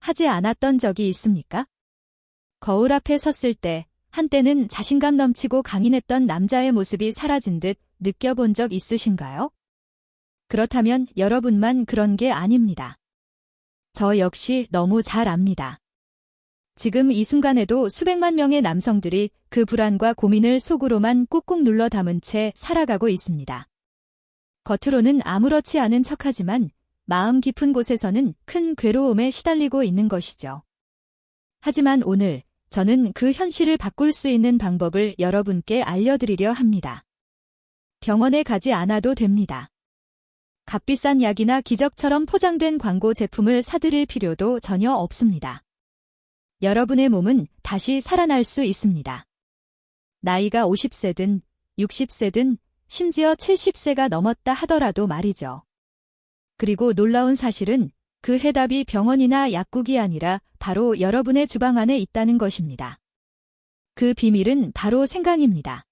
하지 않았던 적이 있습니까? 거울 앞에 섰을 때 한때는 자신감 넘치고 강인했던 남자의 모습이 사라진 듯 느껴본 적 있으신가요? 그렇다면 여러분만 그런 게 아닙니다. 저 역시 너무 잘 압니다. 지금 이 순간에도 수백만 명의 남성들이 그 불안과 고민을 속으로만 꾹꾹 눌러 담은 채 살아가고 있습니다. 겉으로는 아무렇지 않은 척하지만 마음 깊은 곳에서는 큰 괴로움에 시달리고 있는 것이죠. 하지만 오늘 저는 그 현실을 바꿀 수 있는 방법을 여러분께 알려드리려 합니다. 병원에 가지 않아도 됩니다. 값비싼 약이나 기적처럼 포장된 광고 제품을 사들일 필요도 전혀 없습니다. 여러분의 몸은 다시 살아날 수 있습니다. 나이가 50세든 60세든 심지어 70세가 넘었다 하더라도 말이죠. 그리고 놀라운 사실은 그 해답이 병원이나 약국이 아니라 바로 여러분의 주방 안에 있다는 것입니다. 그 비밀은 바로 생각입니다.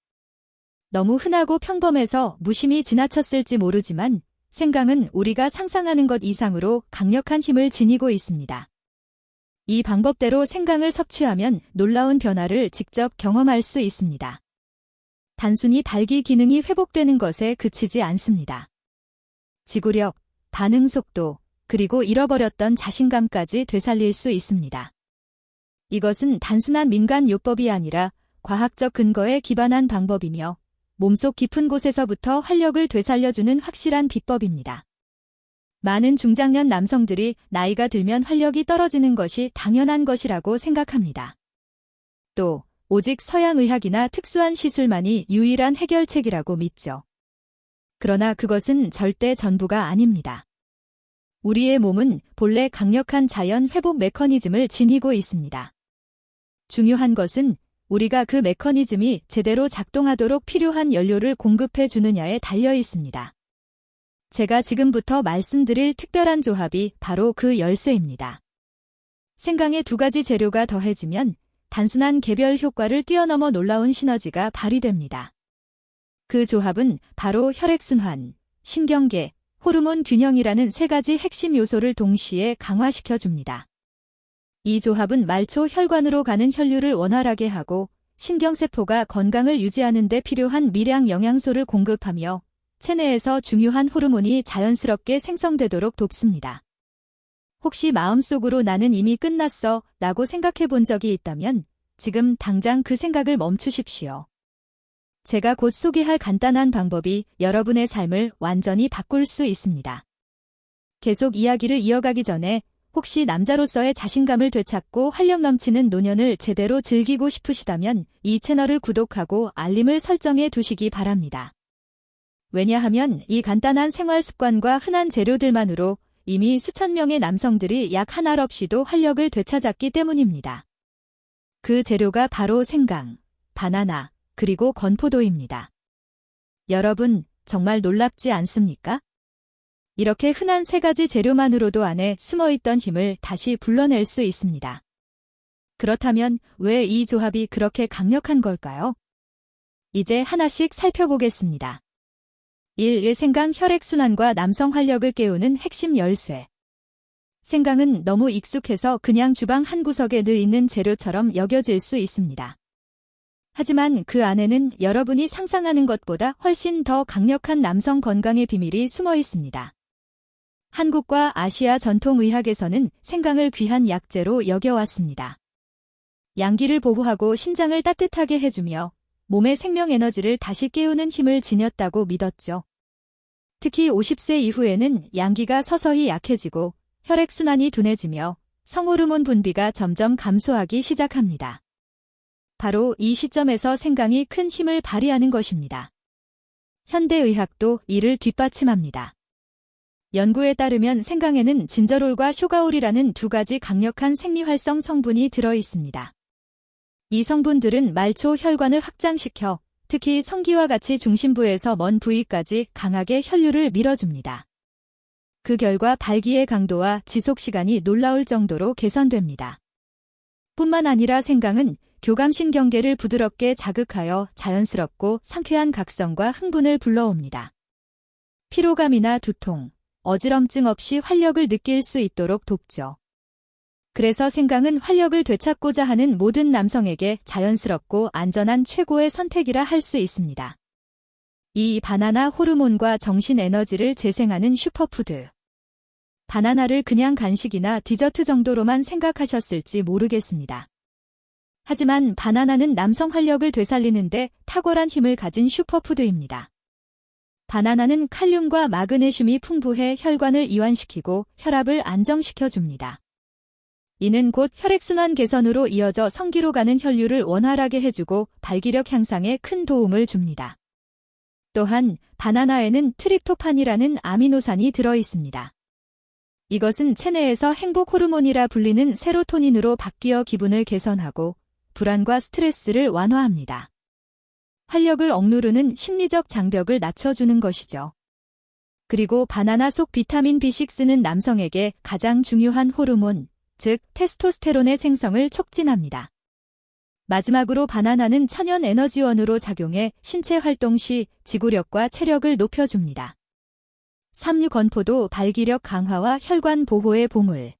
너무 흔하고 평범해서 무심히 지나쳤을지 모르지만 생각은 우리가 상상하는 것 이상으로 강력한 힘을 지니고 있습니다. 이 방법대로 생각을 섭취하면 놀라운 변화를 직접 경험할 수 있습니다. 단순히 발기 기능이 회복되는 것에 그치지 않습니다. 지구력, 반응 속도, 그리고 잃어버렸던 자신감까지 되살릴 수 있습니다. 이것은 단순한 민간 요법이 아니라 과학적 근거에 기반한 방법이며 몸속 깊은 곳에서부터 활력을 되살려주는 확실한 비법입니다. 많은 중장년 남성들이 나이가 들면 활력이 떨어지는 것이 당연한 것이라고 생각합니다. 또 오직 서양의학이나 특수한 시술만이 유일한 해결책이라고 믿죠. 그러나 그것은 절대 전부가 아닙니다. 우리의 몸은 본래 강력한 자연 회복 메커니즘을 지니고 있습니다. 중요한 것은 우리가 그 메커니즘이 제대로 작동하도록 필요한 연료를 공급해 주느냐에 달려 있습니다. 제가 지금부터 말씀드릴 특별한 조합이 바로 그 열쇠입니다. 생강의 두 가지 재료가 더해지면 단순한 개별 효과를 뛰어넘어 놀라운 시너지가 발휘됩니다. 그 조합은 바로 혈액순환, 신경계, 호르몬 균형이라는 세 가지 핵심 요소를 동시에 강화시켜줍니다. 이 조합은 말초 혈관으로 가는 혈류를 원활하게 하고 신경세포가 건강을 유지하는 데 필요한 미량 영양소를 공급하며 체내에서 중요한 호르몬이 자연스럽게 생성되도록 돕습니다. 혹시 마음속으로 나는 이미 끝났어 라고 생각해 본 적이 있다면 지금 당장 그 생각을 멈추십시오. 제가 곧 소개할 간단한 방법이 여러분의 삶을 완전히 바꿀 수 있습니다. 계속 이야기를 이어가기 전에 혹시 남자로서의 자신감을 되찾고 활력 넘치는 노년을 제대로 즐기고 싶으시다면 이 채널을 구독하고 알림을 설정해 두시기 바랍니다. 왜냐하면 이 간단한 생활 습관과 흔한 재료들만으로 이미 수천 명의 남성들이 약 한 알 없이도 활력을 되찾았기 때문입니다. 그 재료가 바로 생강, 바나나, 그리고 건포도입니다. 여러분, 정말 놀랍지 않습니까? 이렇게 흔한 세 가지 재료만으로도 안에 숨어있던 힘을 다시 불러낼 수 있습니다. 그렇다면 왜 이 조합이 그렇게 강력한 걸까요? 이제 하나씩 살펴보겠습니다. 1. 생강 혈액순환과 남성 활력을 깨우는 핵심 열쇠. 생강은 너무 익숙해서 그냥 주방 한 구석에 늘 있는 재료처럼 여겨질 수 있습니다. 하지만 그 안에는 여러분이 상상하는 것보다 훨씬 더 강력한 남성 건강의 비밀이 숨어 있습니다. 한국과 아시아 전통의학에서는 생강을 귀한 약재로 여겨왔습니다. 양기를 보호하고 심장을 따뜻하게 해주며 몸의 생명 에너지를 다시 깨우는 힘을 지녔다고 믿었죠. 특히 50세 이후에는 양기가 서서히 약해지고 혈액순환이 둔해지며 성호르몬 분비가 점점 감소하기 시작합니다. 바로 이 시점에서 생강이 큰 힘을 발휘하는 것입니다. 현대의학도 이를 뒷받침합니다. 연구에 따르면 생강에는 진저롤과 쇼가올이라는 두 가지 강력한 생리활성 성분이 들어 있습니다. 이 성분들은 말초 혈관을 확장시켜 특히 성기와 같이 중심부에서 먼 부위까지 강하게 혈류를 밀어줍니다. 그 결과 발기의 강도와 지속 시간이 놀라울 정도로 개선됩니다. 뿐만 아니라 생강은 교감신경계를 부드럽게 자극하여 자연스럽고 상쾌한 각성과 흥분을 불러옵니다. 피로감이나 두통, 어지럼증 없이 활력을 느낄 수 있도록 돕죠. 그래서 생강은 활력을 되찾고자 하는 모든 남성에게 자연스럽고 안전한 최고의 선택이라 할 수 있습니다. 이 바나나 호르몬과 정신 에너지를 재생하는 슈퍼푸드. 바나나를 그냥 간식이나 디저트 정도로만 생각하셨을지 모르겠습니다. 하지만 바나나는 남성 활력을 되살리는데 탁월한 힘을 가진 슈퍼푸드입니다. 바나나는 칼륨과 마그네슘이 풍부해 혈관을 이완시키고 혈압을 안정시켜줍니다. 이는 곧 혈액순환 개선으로 이어져 성기로 가는 혈류를 원활하게 해주고 발기력 향상에 큰 도움을 줍니다. 또한 바나나에는 트립토판이라는 아미노산이 들어있습니다. 이것은 체내에서 행복 호르몬이라 불리는 세로토닌으로 바뀌어 기분을 개선하고 불안과 스트레스를 완화합니다. 활력을 억누르는 심리적 장벽을 낮춰주는 것이죠. 그리고 바나나 속 비타민 B6는 남성에게 가장 중요한 호르몬, 즉 테스토스테론의 생성을 촉진합니다. 마지막으로 바나나는 천연 에너지원으로 작용해 신체 활동 시 지구력과 체력을 높여줍니다. 삼류 건포도 발기력 강화와 혈관 보호의 보물.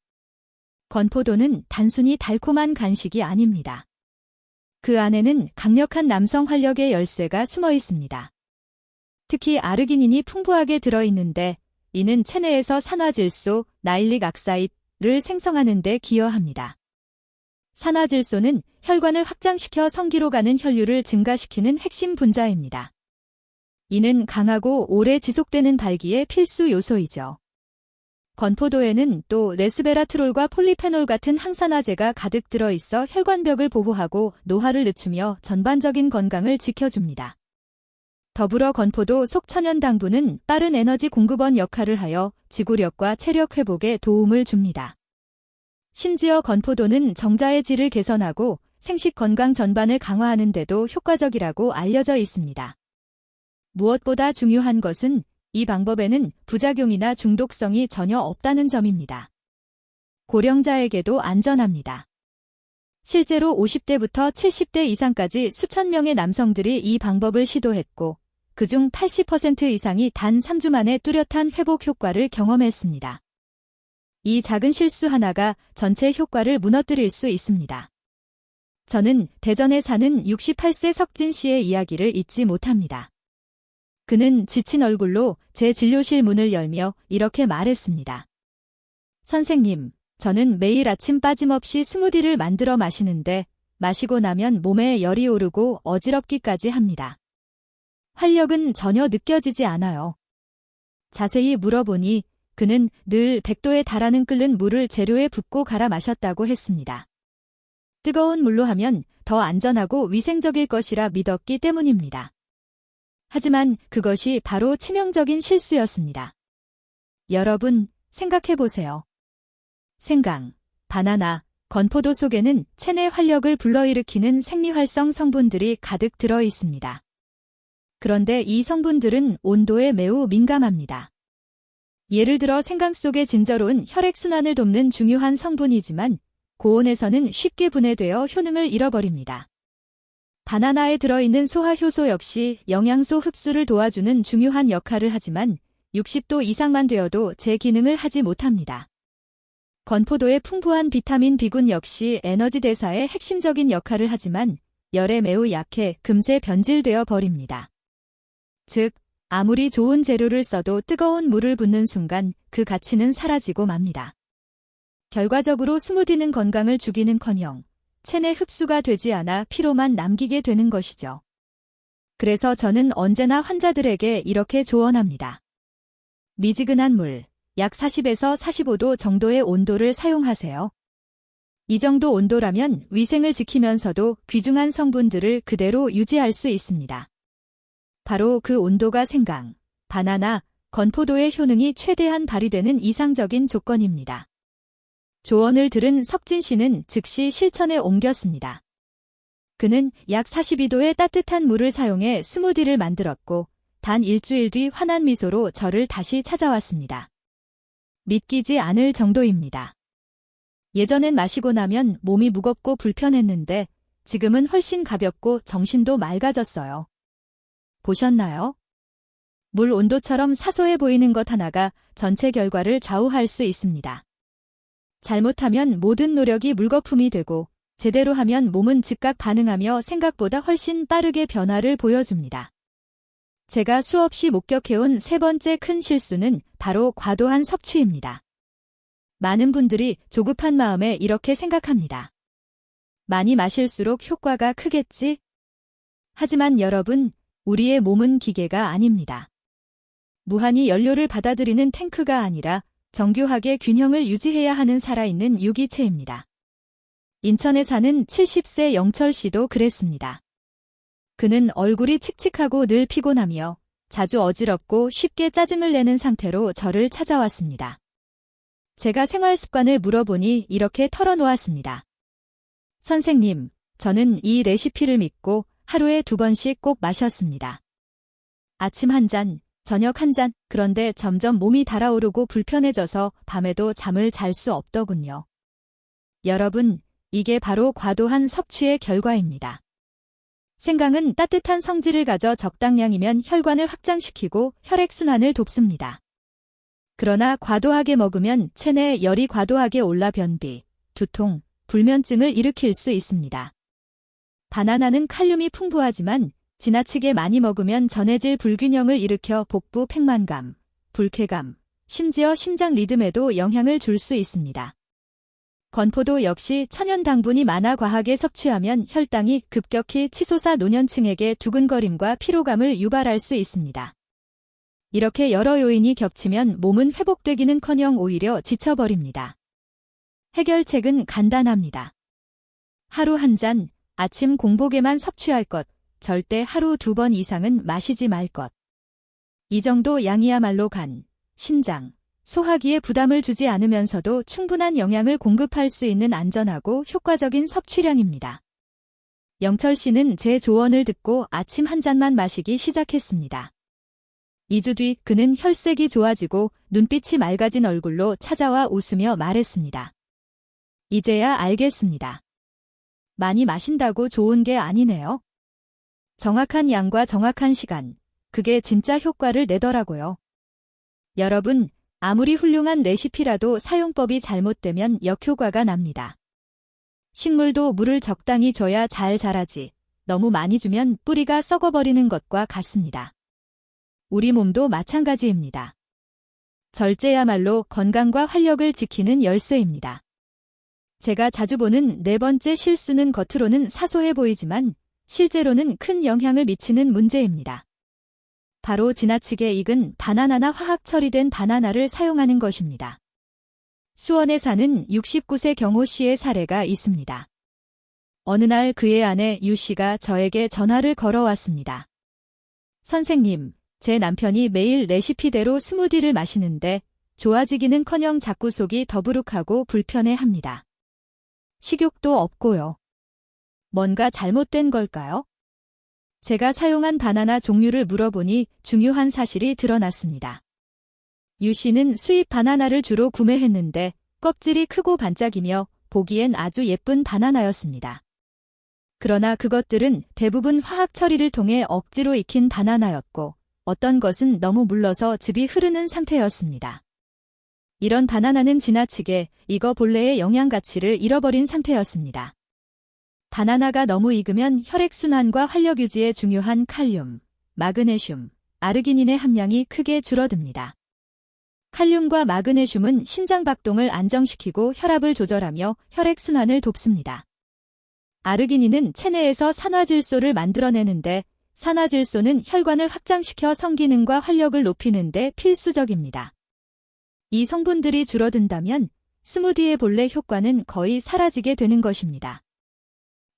건포도는 단순히 달콤한 간식이 아닙니다. 그 안에는 강력한 남성 활력의 열쇠가 숨어 있습니다. 특히 아르기닌이 풍부하게 들어있는데 이는 체내에서 산화질소, 나일릭 악사이드를 생성하는 데 기여합니다. 산화질소는 혈관을 확장시켜 성기로 가는 혈류를 증가시키는 핵심 분자입니다. 이는 강하고 오래 지속되는 발기의 필수 요소이죠. 건포도에는 또 레스베라트롤과 폴리페놀 같은 항산화제가 가득 들어있어 혈관벽을 보호하고 노화를 늦추며 전반적인 건강을 지켜줍니다. 더불어 건포도 속 천연 당분은 빠른 에너지 공급원 역할을 하여 지구력과 체력 회복에 도움을 줍니다. 심지어 건포도는 정자의 질을 개선하고 생식 건강 전반을 강화하는 데도 효과적이라고 알려져 있습니다. 무엇보다 중요한 것은 이 방법에는 부작용이나 중독성이 전혀 없다는 점입니다. 고령자에게도 안전합니다. 실제로 50대부터 70대 이상까지 수천 명의 남성들이 이 방법을 시도했고 그중 80% 이상이 단 3주 만에 뚜렷한 회복 효과를 경험했습니다. 이 작은 실수 하나가 전체 효과를 무너뜨릴 수 있습니다. 저는 대전에 사는 68세 석진 씨의 이야기를 잊지 못합니다. 그는 지친 얼굴로 제 진료실 문을 열며 이렇게 말했습니다. 선생님, 저는 매일 아침 빠짐없이 스무디를 만들어 마시는데 마시고 나면 몸에 열이 오르고 어지럽기까지 합니다. 활력은 전혀 느껴지지 않아요. 자세히 물어보니 그는 늘 100도에 달하는 끓는 물을 재료에 붓고 갈아 마셨다고 했습니다. 뜨거운 물로 하면 더 안전하고 위생적일 것이라 믿었기 때문입니다. 하지만 그것이 바로 치명적인 실수였습니다. 여러분, 생각해보세요. 생강, 바나나, 건포도 속에는 체내 활력을 불러일으키는 생리활성 성분들이 가득 들어 있습니다. 그런데 이 성분들은 온도에 매우 민감합니다. 예를 들어 생강 속의 진저로는 혈액순환을 돕는 중요한 성분이지만 고온에서는 쉽게 분해되어 효능을 잃어버립니다. 바나나에 들어있는 소화효소 역시 영양소 흡수를 도와주는 중요한 역할을 하지만 60도 이상만 되어도 제 기능을 하지 못합니다. 건포도의 풍부한 비타민 B군 역시 에너지 대사에 핵심적인 역할을 하지만 열에 매우 약해 금세 변질되어 버립니다. 즉, 아무리 좋은 재료를 써도 뜨거운 물을 붓는 순간 그 가치는 사라지고 맙니다. 결과적으로 스무디는 건강을 주기는커녕 체내 흡수가 되지 않아 피로만 남기게 되는 것이죠. 그래서 저는 언제나 환자들에게 이렇게 조언합니다. 미지근한 물, 약 40에서 45도 정도의 온도를 사용하세요. 이 정도 온도라면 위생을 지키면서도 귀중한 성분들을 그대로 유지할 수 있습니다. 바로 그 온도가 생강, 바나나, 건포도의 효능이 최대한 발휘되는 이상적인 조건입니다. 조언을 들은 석진 씨는 즉시 실천에 옮겼습니다. 그는 약 42도의 따뜻한 물을 사용해 스무디를 만들었고 단 일주일 뒤 환한 미소로 저를 다시 찾아왔습니다. 믿기지 않을 정도입니다. 예전엔 마시고 나면 몸이 무겁고 불편했는데 지금은 훨씬 가볍고 정신도 맑아졌어요. 보셨나요? 물 온도처럼 사소해 보이는 것 하나가 전체 결과를 좌우할 수 있습니다. 잘못하면 모든 노력이 물거품이 되고 제대로 하면 몸은 즉각 반응하며 생각보다 훨씬 빠르게 변화를 보여줍니다. 제가 수없이 목격해온 세 번째 큰 실수는 바로 과도한 섭취입니다. 많은 분들이 조급한 마음에 이렇게 생각합니다. 많이 마실수록 효과가 크겠지? 하지만 여러분, 우리의 몸은 기계가 아닙니다. 무한히 연료를 받아들이는 탱크가 아니라 정교하게 균형을 유지해야 하는 살아있는 유기체입니다. 인천에 사는 70세 영철 씨도 그랬습니다. 그는 얼굴이 칙칙하고 늘 피곤하며 자주 어지럽고 쉽게 짜증을 내는 상태로 저를 찾아왔습니다. 제가 생활 습관을 물어보니 이렇게 털어놓았습니다. 선생님, 저는 이 레시피를 믿고 하루에 2번씩 꼭 마셨습니다. 아침 1잔, 저녁 1잔, 그런데 점점 몸이 달아오르고 불편해져서 밤에도 잠을 잘 수 없더군요. 여러분, 이게 바로 과도한 섭취의 결과입니다. 생강은 따뜻한 성질을 가져 적당량이면 혈관을 확장시키고 혈액순환을 돕습니다. 그러나 과도하게 먹으면 체내에 열이 과도하게 올라 변비, 두통, 불면증을 일으킬 수 있습니다. 바나나는 칼륨이 풍부하지만 지나치게 많이 먹으면 전해질 불균형을 일으켜 복부 팽만감, 불쾌감, 심지어 심장 리듬에도 영향을 줄 수 있습니다. 건포도 역시 천연 당분이 많아 과하게 섭취하면 혈당이 급격히 치솟아 노년층에게 두근거림과 피로감을 유발할 수 있습니다. 이렇게 여러 요인이 겹치면 몸은 회복되기는커녕 오히려 지쳐버립니다. 해결책은 간단합니다. 하루 1잔, 아침 공복에만 섭취할 것, 절대 하루 2번 이상은 마시지 말 것. 이 정도 양이야말로 간, 신장, 소화기에 부담을 주지 않으면서도 충분한 영양을 공급할 수 있는 안전하고 효과적인 섭취량입니다. 영철 씨는 제 조언을 듣고 아침 1잔만 마시기 시작했습니다. 2주 뒤 그는 혈색이 좋아지고 눈빛이 맑아진 얼굴로 찾아와 웃으며 말했습니다. 이제야 알겠습니다. 많이 마신다고 좋은 게 아니네요. 정확한 양과 정확한 시간, 그게 진짜 효과를 내더라고요. 여러분, 아무리 훌륭한 레시피라도 사용법이 잘못되면 역효과가 납니다. 식물도 물을 적당히 줘야 잘 자라지, 너무 많이 주면 뿌리가 썩어버리는 것과 같습니다. 우리 몸도 마찬가지입니다. 절제야말로 건강과 활력을 지키는 열쇠입니다. 제가 자주 보는 네 번째 실수는 겉으로는 사소해 보이지만 실제로는 큰 영향을 미치는 문제입니다. 바로 지나치게 익은 바나나나 화학 처리된 바나나를 사용하는 것입니다. 수원에 사는 69세 경호 씨의 사례가 있습니다. 어느 날 그의 아내 유 씨가 저에게 전화를 걸어왔습니다. 선생님, 제 남편이 매일 레시피대로 스무디를 마시는데 좋아지기는커녕 자꾸 속이 더부룩하고 불편해합니다. 식욕도 없고요. 뭔가 잘못된 걸까요? 제가 사용한 바나나 종류를 물어보니 중요한 사실이 드러났습니다. 유 씨는 수입 바나나를 주로 구매했는데 껍질이 크고 반짝이며 보기엔 아주 예쁜 바나나였습니다. 그러나 그것들은 대부분 화학 처리를 통해 억지로 익힌 바나나였고 어떤 것은 너무 물러서 즙이 흐르는 상태였습니다. 이런 바나나는 지나치게 익어 본래의 영양 가치를 잃어버린 상태였습니다. 바나나가 너무 익으면 혈액순환과 활력 유지에 중요한 칼륨, 마그네슘, 아르기닌의 함량이 크게 줄어듭니다. 칼륨과 마그네슘은 심장 박동을 안정시키고 혈압을 조절하며 혈액순환을 돕습니다. 아르기닌은 체내에서 산화질소를 만들어내는데 산화질소는 혈관을 확장시켜 성기능과 활력을 높이는 데 필수적입니다. 이 성분들이 줄어든다면 스무디의 본래 효과는 거의 사라지게 되는 것입니다.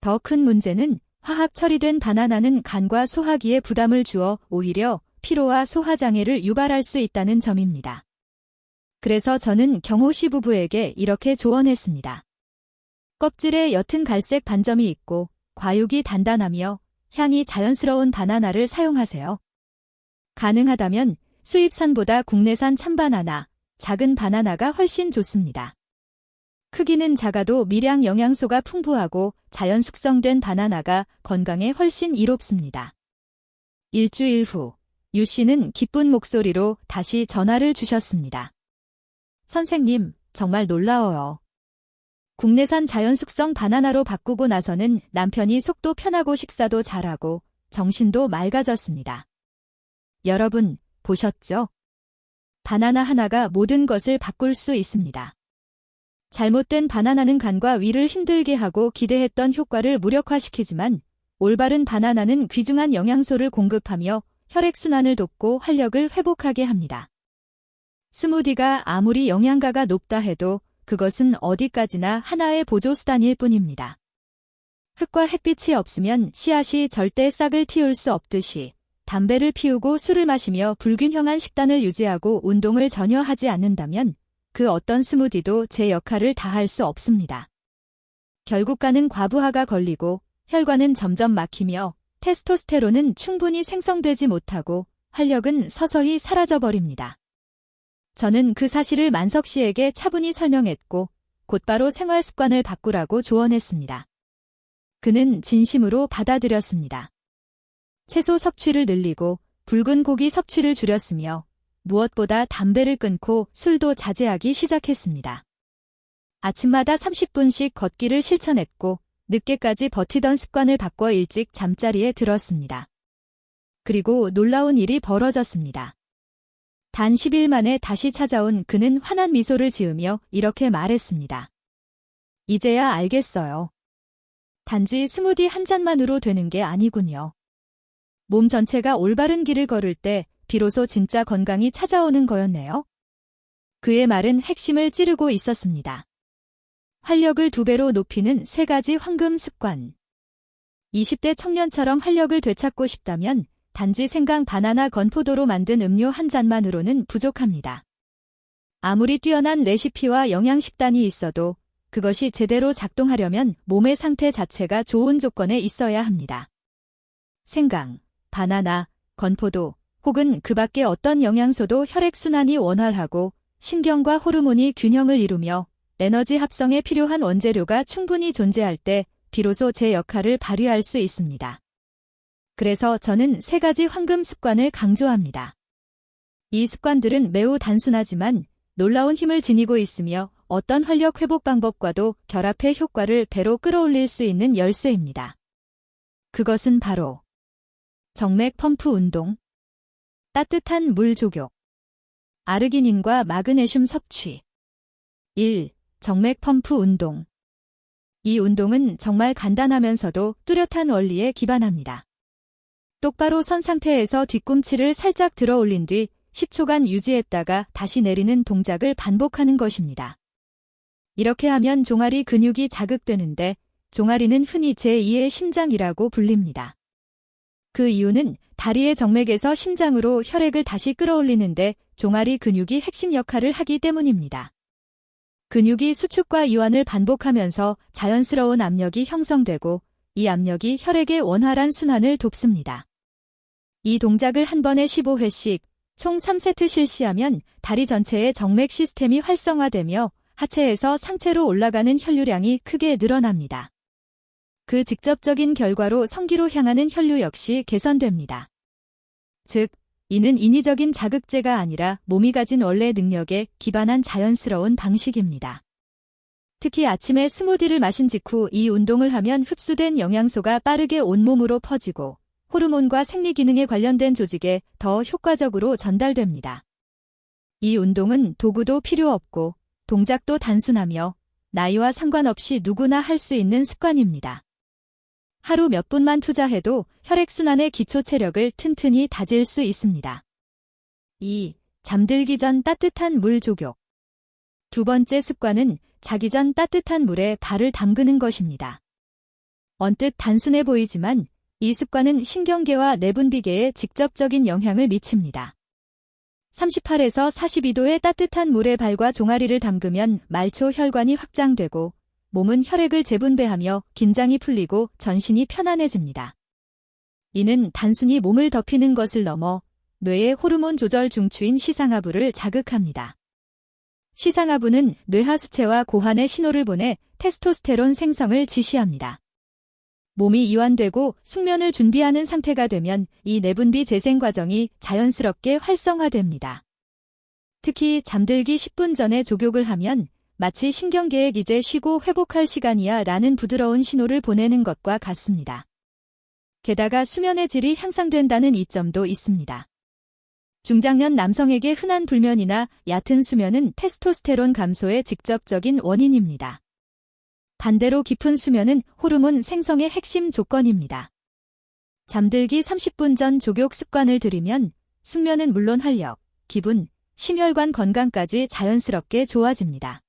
더 큰 문제는 화학 처리된 바나나는 간과 소화기에 부담을 주어 오히려 피로와 소화장애를 유발할 수 있다는 점입니다. 그래서 저는 경호 씨 부부에게 이렇게 조언했습니다. 껍질에 옅은 갈색 반점이 있고 과육이 단단하며 향이 자연스러운 바나나를 사용하세요. 가능하다면 수입산보다 국내산 참바나나, 작은 바나나가 훨씬 좋습니다. 크기는 작아도 미량 영양소가 풍부하고 자연 숙성된 바나나가 건강에 훨씬 이롭습니다. 일주일 후, 유 씨는 기쁜 목소리로 다시 전화를 주셨습니다. 선생님, 정말 놀라워요. 국내산 자연숙성 바나나로 바꾸고 나서는 남편이 속도 편하고 식사도 잘하고 정신도 맑아졌습니다. 여러분, 보셨죠? 바나나 하나가 모든 것을 바꿀 수 있습니다. 잘못된 바나나는 간과 위를 힘들게 하고 기대했던 효과를 무력화시키지만 올바른 바나나는 귀중한 영양소를 공급하며 혈액순환을 돕고 활력을 회복하게 합니다. 스무디가 아무리 영양가가 높다 해도 그것은 어디까지나 하나의 보조수단일 뿐입니다. 흙과 햇빛이 없으면 씨앗이 절대 싹을 틔울 수 없듯이 담배를 피우고 술을 마시며 불균형한 식단을 유지하고 운동을 전혀 하지 않는다면 그 어떤 스무디도 제 역할을 다할 수 없습니다. 결국 간은 과부하가 걸리고 혈관은 점점 막히며 테스토스테론은 충분히 생성되지 못하고 활력은 서서히 사라져버립니다. 저는 그 사실을 만석 씨에게 차분히 설명했고 곧바로 생활 습관을 바꾸라고 조언했습니다. 그는 진심으로 받아들였습니다. 채소 섭취를 늘리고 붉은 고기 섭취를 줄였으며 무엇보다 담배를 끊고 술도 자제하기 시작했습니다. 아침마다 30분씩 걷기를 실천했고 늦게까지 버티던 습관을 바꿔 일찍 잠자리에 들었습니다. 그리고 놀라운 일이 벌어졌습니다. 단 10일 만에 다시 찾아온 그는 환한 미소를 지으며 이렇게 말했습니다. 이제야 알겠어요. 단지 스무디 한 잔만으로 되는 게 아니군요. 몸 전체가 올바른 길을 걸을 때 비로소 진짜 건강이 찾아오는 거였네요. 그의 말은 핵심을 찌르고 있었습니다. 활력을 2배로 높이는 3가지 황금 습관. 20대 청년처럼 활력을 되찾고 싶다면 단지 생강 바나나 건포도로 만든 음료 한 잔만으로는 부족합니다. 아무리 뛰어난 레시피와 영양식단이 있어도 그것이 제대로 작동하려면 몸의 상태 자체가 좋은 조건에 있어야 합니다. 생강, 바나나, 건포도 혹은 그 밖의 어떤 영양소도 혈액순환이 원활하고 신경과 호르몬이 균형을 이루며 에너지 합성에 필요한 원재료가 충분히 존재할 때 비로소 제 역할을 발휘할 수 있습니다. 그래서 저는 3가지 황금 습관을 강조합니다. 이 습관들은 매우 단순하지만 놀라운 힘을 지니고 있으며 어떤 활력 회복 방법과도 결합해 효과를 배로 끌어올릴 수 있는 열쇠입니다. 그것은 바로 정맥 펌프 운동, 따뜻한 물 조격, 아르기닌과 마그네슘 섭취. 1. 정맥 펌프 운동. 이 운동은 정말 간단하면서도 뚜렷한 원리에 기반합니다. 똑바로 선 상태에서 뒤꿈치를 살짝 들어 올린 뒤 10초간 유지했다가 다시 내리는 동작을 반복하는 것입니다. 이렇게 하면 종아리 근육이 자극되는데 종아리는 흔히 제2의 심장이라고 불립니다. 그 이유는 다리의 정맥에서 심장으로 혈액을 다시 끌어올리는데 종아리 근육이 핵심 역할을 하기 때문입니다. 근육이 수축과 이완을 반복하면서 자연스러운 압력이 형성되고 이 압력이 혈액의 원활한 순환을 돕습니다. 이 동작을 한 번에 15회씩 총 3세트 실시하면 다리 전체의 정맥 시스템이 활성화되며 하체에서 상체로 올라가는 혈류량이 크게 늘어납니다. 그 직접적인 결과로 성기로 향하는 혈류 역시 개선됩니다. 즉, 이는 인위적인 자극제가 아니라 몸이 가진 원래 능력에 기반한 자연스러운 방식입니다. 특히 아침에 스무디를 마신 직후 이 운동을 하면 흡수된 영양소가 빠르게 온몸으로 퍼지고 호르몬과 생리기능에 관련된 조직에 더 효과적으로 전달됩니다. 이 운동은 도구도 필요 없고 동작도 단순하며 나이와 상관없이 누구나 할 수 있는 습관입니다. 하루 몇 분만 투자해도 혈액순환의 기초 체력을 튼튼히 다질 수 있습니다. 2. 잠들기 전 따뜻한 물 조격. 2번째 습관은 자기 전 따뜻한 물에 발을 담그는 것입니다. 언뜻 단순해 보이지만 이 습관은 신경계와 내분비계에 직접적인 영향을 미칩니다. 38에서 42도의 따뜻한 물에 발과 종아리를 담그면 말초 혈관이 확장되고 몸은 혈액을 재분배하며 긴장이 풀리고 전신이 편안해집니다. 이는 단순히 몸을 덮이는 것을 넘어 뇌의 호르몬 조절 중추인 시상하부를 자극합니다. 시상하부는 뇌하수체와 고환에 신호를 보내 테스토스테론 생성을 지시합니다. 몸이 이완되고 숙면을 준비하는 상태가 되면 이 내분비 재생 과정이 자연스럽게 활성화됩니다. 특히 잠들기 10분 전에 조격을 하면 마치 신경계에 이제 쉬고 회복할 시간이야 라는 부드러운 신호를 보내는 것과 같습니다. 게다가 수면의 질이 향상된다는 이점도 있습니다. 중장년 남성에게 흔한 불면이나 얕은 수면은 테스토스테론 감소의 직접적인 원인입니다. 반대로 깊은 수면은 호르몬 생성의 핵심 조건입니다. 잠들기 30분 전 족욕 습관을 들이면 숙면은 물론 활력, 기분, 심혈관 건강까지 자연스럽게 좋아집니다.